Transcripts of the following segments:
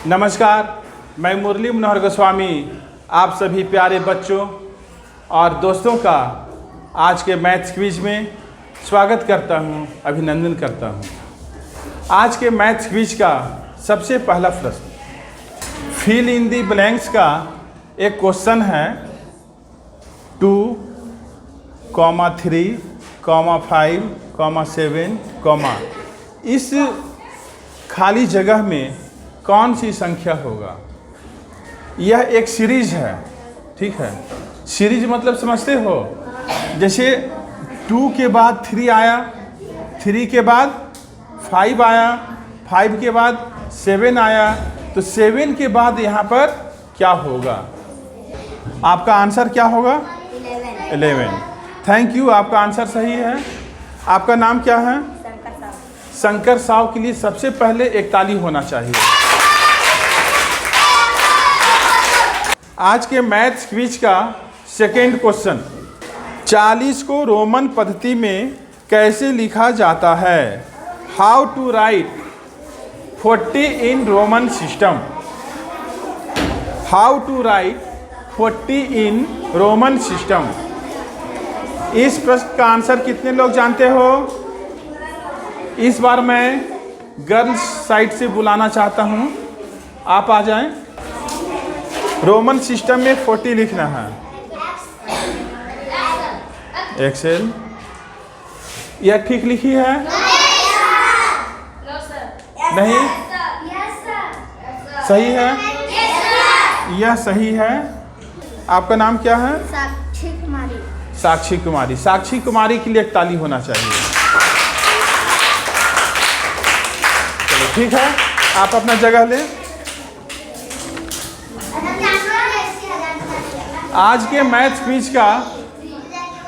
नमस्कार, मैं मुरली मनोहर गोस्वामी आप सभी प्यारे बच्चों और दोस्तों का आज के मैथ्स क्विज में स्वागत करता हूं, अभिनंदन करता हूं। आज के मैथ्स क्विज का सबसे पहला प्रश्न फिल इन दी ब्लैंक्स का एक क्वेश्चन है 2, 3, 5, 7, इस खाली जगह में कौन सी संख्या होगा। यह एक सीरीज है, ठीक है। सीरीज मतलब समझते हो, जैसे 2 के बाद 3 आया, 3 के बाद 5 आया, 5 के बाद 7 आया, तो 7 के बाद यहाँ पर क्या होगा। आपका आंसर क्या होगा? 11। थैंक यू, आपका आंसर सही है। आपका नाम क्या है? शंकर साव के लिए सबसे पहले एक ताली होना चाहिए। आज के मैथ्स क्विज का सेकेंड क्वेश्चन 40 को रोमन पद्धति में कैसे लिखा जाता है। How to write 40 in Roman system. How to write 40 in Roman system. इस प्रश्न का आंसर कितने लोग जानते हो? इस बार मैं गर्ल्स साइड से बुलाना चाहता हूं, आप आ जाएं। रोमन सिस्टम में 40 लिखना है। एक्सेल, यह ठीक लिखी है? नहीं, सही है? यह सही है। आपका नाम क्या है? साक्षी कुमारी। साक्षी कुमारी। साक्षी कुमारी के लिए एक ताली होना चाहिए। चलो ठीक है, आप अपना जगह लें। आज के मैथ्स क्विज का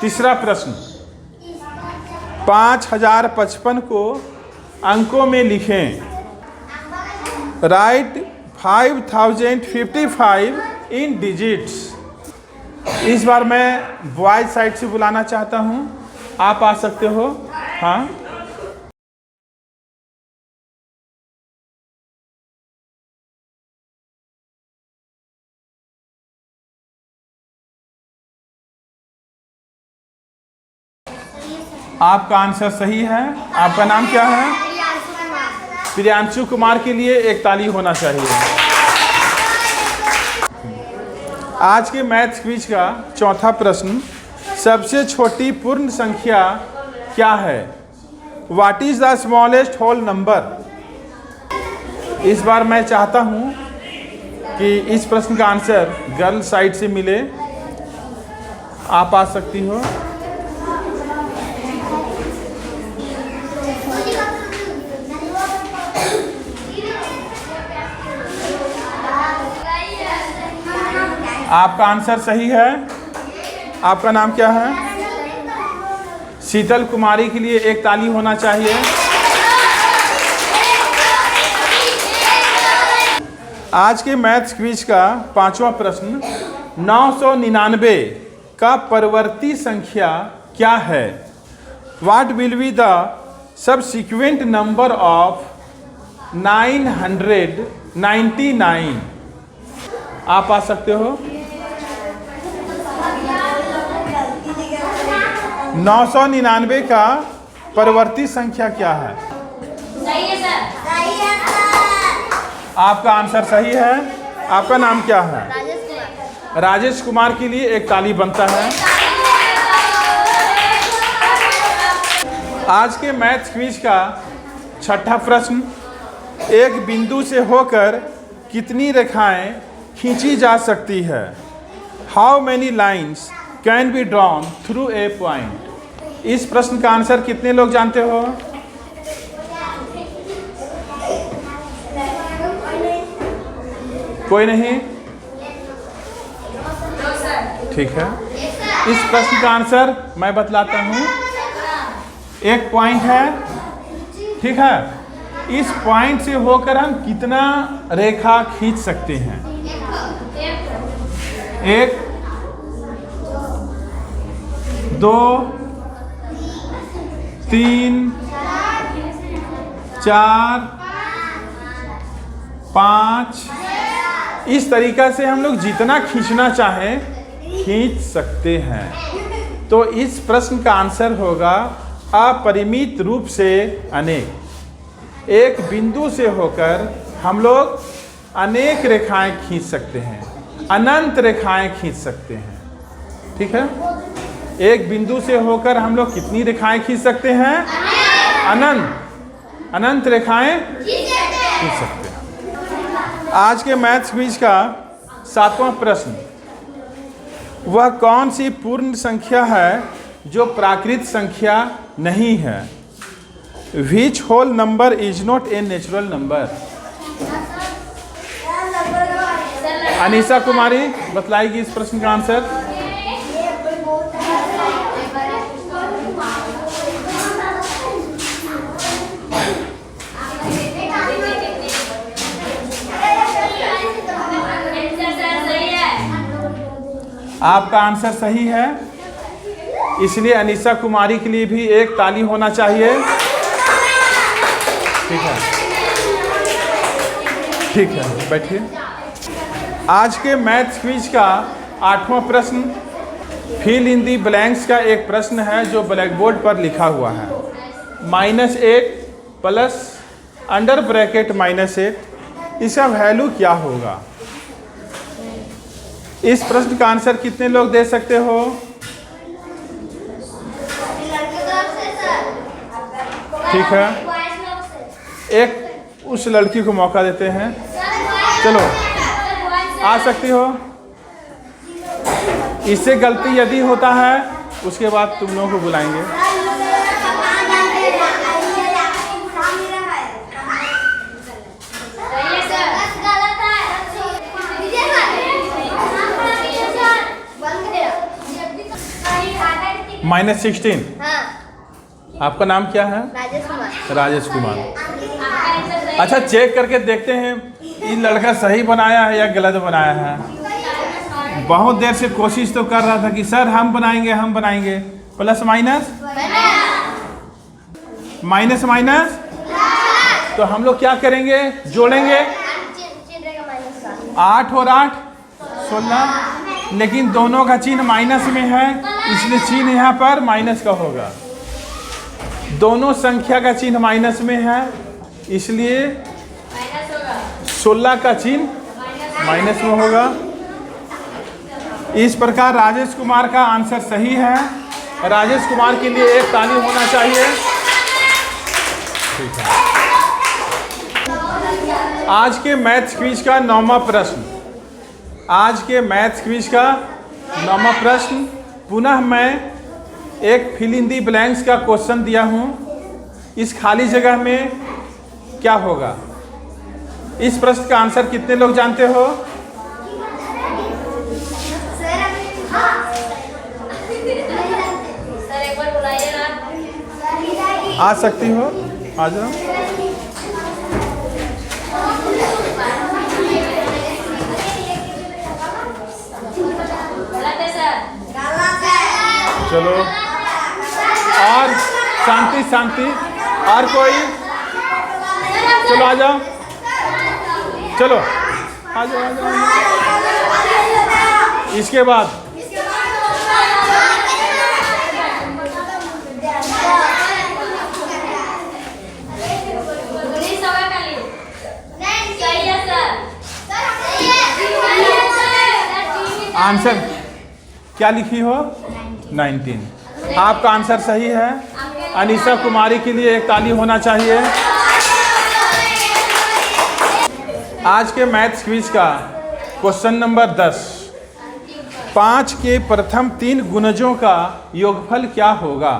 तीसरा प्रश्न 5055 को अंकों में लिखें। राइट 5055 इन डिजिट्स। इस बार मैं बॉयज साइड से बुलाना चाहता हूं, आप आ सकते हो। हाँ, आपका आंसर सही है। आपका नाम क्या है? प्रियांशु कुमार के लिए एक ताली होना चाहिए। आज के मैथ्स क्विज का चौथा प्रश्न सबसे छोटी पूर्ण संख्या क्या है। What is the smallest whole number. इस बार मैं चाहता हूं कि इस प्रश्न का आंसर गर्ल साइड से मिले। आप आ सकती हो। आपका आंसर सही है। आपका नाम क्या है? शीतल कुमारी के लिए एक ताली होना चाहिए। आज के मैथ्स क्विज का पांचवा प्रश्न 999 का परवर्ती संख्या क्या है। What will be the subsequent number of 999। आप आ सकते हो। 999 का परवर्ती संख्या क्या है? सही है सर। सही है सर। आपका आंसर सही है। आपका नाम क्या है? राजेश कुमार। राजेश कुमार के लिए एक ताली बनता है। आज के मैथ्स क्विज का छठा प्रश्न एक बिंदु से होकर कितनी रेखाएं खींची जा सकती है। How many lines can be drawn through a point. इस प्रश्न का आंसर कितने लोग जानते हो? कोई नहीं? ठीक है, इस प्रश्न का आंसर मैं बतलाता हूं। एक पॉइंट है, ठीक है। इस पॉइंट से होकर हम कितना रेखा खींच सकते हैं। 1, 2, 3, 4, 5। इस तरीका से हम लोग जितना खींचना चाहें खींच सकते हैं। तो इस प्रश्न का आंसर होगा अपरिमित रूप से अनेक। एक बिंदु से होकर हम लोग अनेक रेखाएं खींच सकते हैं, अनंत रेखाएं खींच सकते हैं। ठीक है, एक बिंदु से होकर हम लोग कितनी रेखाएं खींच सकते हैं? अनंत रेखाएं खींच सकते हैं। आज के मैथ्स क्विज का 7वां प्रश्न, वह कौन सी पूर्ण संख्या है जो प्राकृत संख्या नहीं है? Which whole number is not a natural number? Anisa Kumari बतलाएगी इस प्रश्न का आंसर। आपका आंसर सही है, इसलिए अनीसा कुमारी के लिए भी एक ताली होना चाहिए। ठीक है, बैठिए। आज के मैथ्स क्विज का 8वां प्रश्न फिल इन दी ब्लैंक्स का एक प्रश्न है जो ब्लैक बोर्ड पर लिखा हुआ है। -8 प्लस अंडर ब्रैकेट -8, इसका वैल्यू क्या होगा? इस प्रश्न का आंसर कितने लोग दे सकते हो? ठीक है, एक उस लड़की को मौका देते हैं। चलो, आ सकती हो। इससे गलती यदि होता है उसके बाद तुम लोगों को बुलाएंगे। -16। आपका नाम क्या है? राजेश कुमार। अच्छा, चेक करके देखते हैं ये लड़का सही बनाया है या गलत बनाया है। बहुत देर से कोशिश तो कर रहा था कि सर हम बनाएंगे। प्लस माइनस तो हम लोग क्या करेंगे? जोड़ेंगे। 8 और 8 16, लेकिन दोनों का चिन्ह माइनस में है, इसलिए चिन्ह यहाँ पर माइनस का होगा। दोनों संख्या का चिन्ह माइनस में है, इसलिए 16 का चिन्ह माइनस में होगा। इस प्रकार राजेश कुमार का आंसर सही है। राजेश कुमार के लिए एक ताली होना चाहिए। ठीक है, आज के मैथ्स क्विज का 9वां प्रश्न। आज के मैथ्स क्विज का 9वां प्रश्न, पुनः मैं एक फिल इन दी ब्लैंक्स का क्वेश्चन दिया हूं। इस खाली जगह में क्या होगा? इस प्रश्न का आंसर कितने लोग जानते हो? आ सकती हो, आ जाओ। चलो, और शांति। और कोई? चलो, आ जाओ। चलो, आ जाओ। इसके बाद आंसर क्या लिखी हो? 19। आपका आंसर सही है। अनीसा कुमारी के लिए एक ताली होना चाहिए। आज के मैथ्स क्विज का क्वेश्चन नंबर 10, 5 के प्रथम 3 गुणजों का योगफल क्या होगा?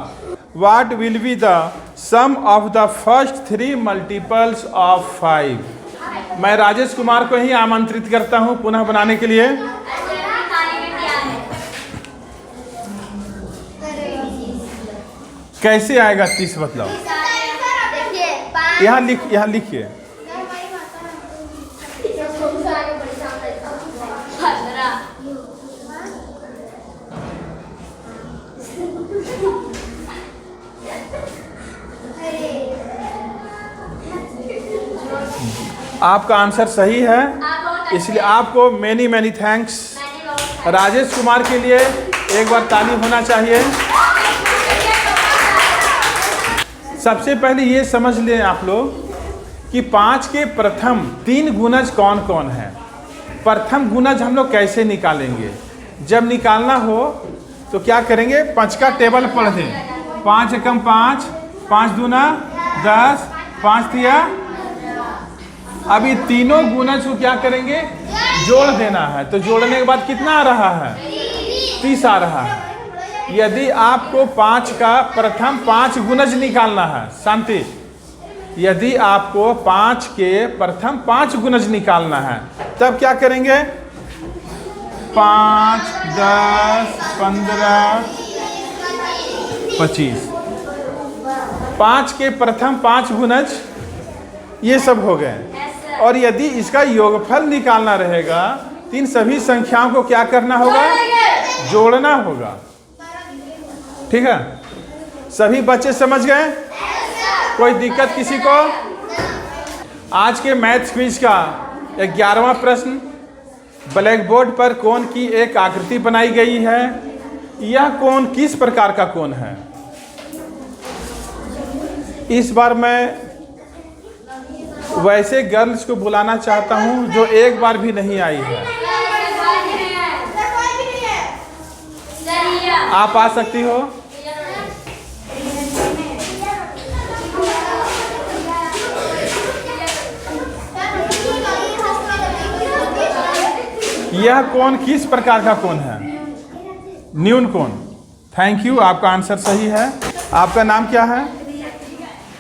What will be the sum of the first 3 multiples of 5? मैं राजेश कुमार को ही आमंत्रित करता हूं पुनः बनाने के लिए। कैसे आएगा 30 बतलाओ? यहाँ लिखिए। आपका आंसर सही है, इसलिए आपको many many thanks. Rajesh Kumar के लिए एक बार ताली होना चाहिए। सबसे पहले ये समझ लें आप लोग कि 5 के प्रथम 3 गुणज कौन कौन है। प्रथम गुणज हम लोग कैसे निकालेंगे? जब निकालना हो तो क्या करेंगे, 5 का टेबल पढ़ दें। 5 एकम 5, 5 दूना 10, 5 तिया। अभी तीनों गुणज को क्या करेंगे, जोड़ देना है। तो जोड़ने के बाद कितना आ रहा है, 30 आ रहा है। यदि आपको 5 का प्रथम 5 गुणज निकालना है, शांति, यदि आपको 5 के प्रथम 5 गुणज निकालना है तब क्या करेंगे, 5, 10, 15, 25। 5 के प्रथम 5 गुणज ये सब हो गए। और यदि इसका योगफल निकालना रहेगा तो इन सभी संख्याओं को क्या करना होगा, जोड़ना होगा। ठीक है, सभी बच्चे समझ गए? कोई दिक्कत किसी को? आज के मैथ्स क्विज का 11वां प्रश्न, ब्लैक बोर्ड पर कोण की एक आकृति बनाई गई है। यह कोण किस प्रकार का कोण है? इस बार मैं वैसे गर्ल्स को बुलाना चाहता हूं जो एक बार भी नहीं आई है। आप आ सकती हो। यह कोण किस प्रकार का कोण है? न्यून कोण। थैंक यू, आपका आंसर सही है। आपका नाम क्या है?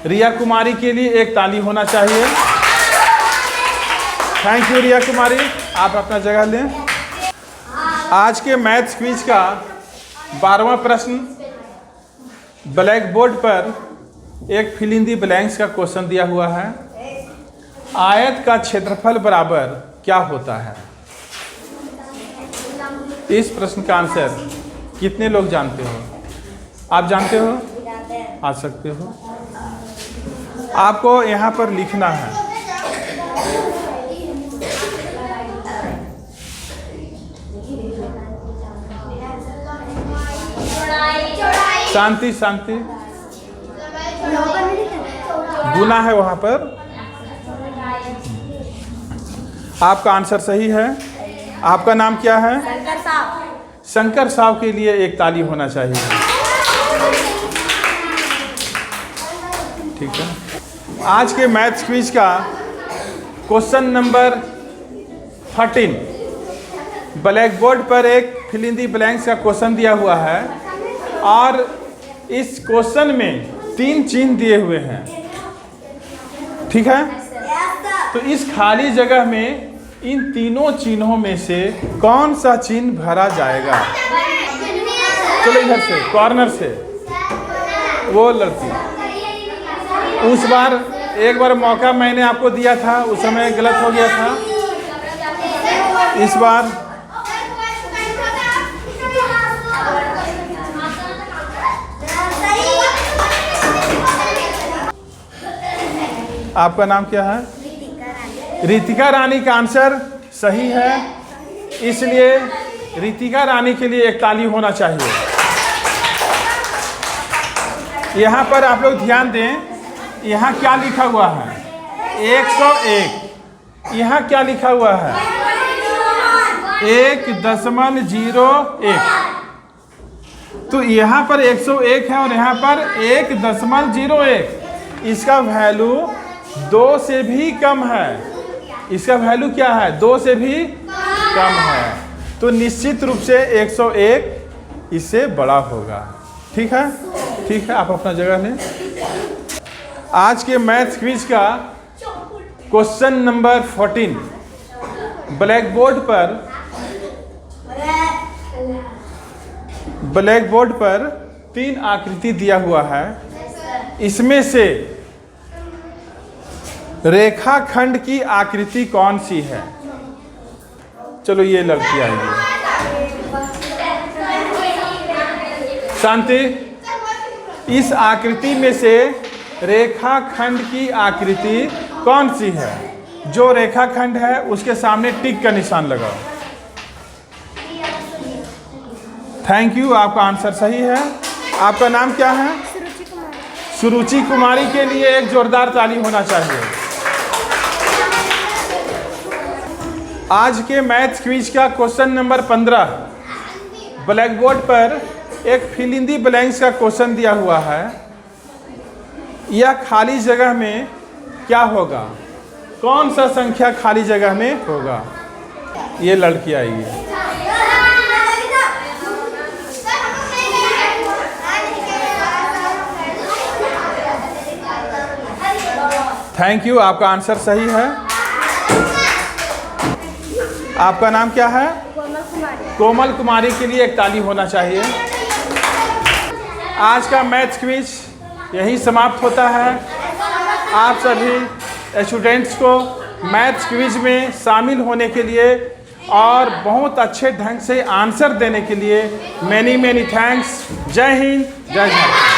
रिया कुमारी के लिए एक ताली होना चाहिए। थैंक यू रिया कुमारी, आप अपना जगह लें। आज के मैथ्स क्विज का 12वां प्रश्न, ब्लैक बोर्ड पर एक फिल इन द ब्लैंक्स का क्वेश्चन दिया हुआ है। आयत का क्षेत्रफल बराबर क्या होता है? इस प्रश्न का आंसर कितने लोग जानते हो? आप जानते हो? आ सकते हो। आपको यहाँ पर लिखना है। शांति शांति, गुना है वहाँ पर। आपका आंसर सही है। आपका नाम क्या है? शंकर साहब। शंकर साहब के लिए एक ताली होना चाहिए। ठीक है। आज के मैथ्स क्विज का क्वेश्चन नंबर 13, ब्लैक बोर्ड पर एक फिल इन द ब्लैंक्स का क्वेश्चन दिया हुआ है और इस क्वेश्चन में 3 चिन्ह दिए हुए हैं। ठीक है, तो इस खाली जगह में इन तीनों चिन्हों में से कौन सा चिन्ह भरा जाएगा? चलो इधर से, कॉर्नर से। वो लड़की, उस बार एक बार मौका मैंने आपको दिया था, उस समय गलत हो गया था। इस बार आपका नाम क्या है? रितिका रानी का आंसर सही है, इसलिए रितिका रानी के लिए एक ताली होना चाहिए। यहाँ पर आप लोग ध्यान दें, यहाँ क्या लिखा हुआ है? 101। यहाँ क्या लिखा हुआ है? 1.01। तो यहाँ पर 101 है और यहाँ पर 1.01। इसका वैल्यू 2 से भी कम है। इसका वैल्यू क्या है? 2 से भी कम है। तो निश्चित रूप से 101 इससे बड़ा होगा। ठीक है, ठीक है, आप अपना जगह लें। आज के मैथ्स क्विज का क्वेश्चन नंबर 14, ब्लैक बोर्ड पर 3 आकृति दिया हुआ है। इसमें से रेखाखंड की आकृति कौन सी है? चलो ये लड़की आएगी। शांति। इस आकृति में से रेखाखंड की आकृति कौन सी है? जो रेखाखंड है उसके सामने टिक का निशान लगाओ। थैंक यू, आपका आंसर सही है। आपका नाम क्या है? सुरुचि कुमारी के लिए एक जोरदार ताली होना चाहिए। आज के मैथ्स क्विज का क्वेश्चन नंबर 15 ब्लैक बोर्ड पर एक फिल इन द ब्लैंक्स का क्वेश्चन दिया हुआ है। यह खाली जगह में क्या होगा? कौन सा संख्या खाली जगह में होगा? ये लड़की आएगी। थैंक यू, आपका आंसर सही है। आपका नाम क्या है? कोमल कुमारी के लिए एक ताली होना चाहिए। आज का मैथ्स क्विज यही समाप्त होता है। आप सभी स्टूडेंट्स को मैथ्स क्विज में शामिल होने के लिए और बहुत अच्छे ढंग से आंसर देने के लिए मैनी थैंक्स। जय हिंद, जय भारत।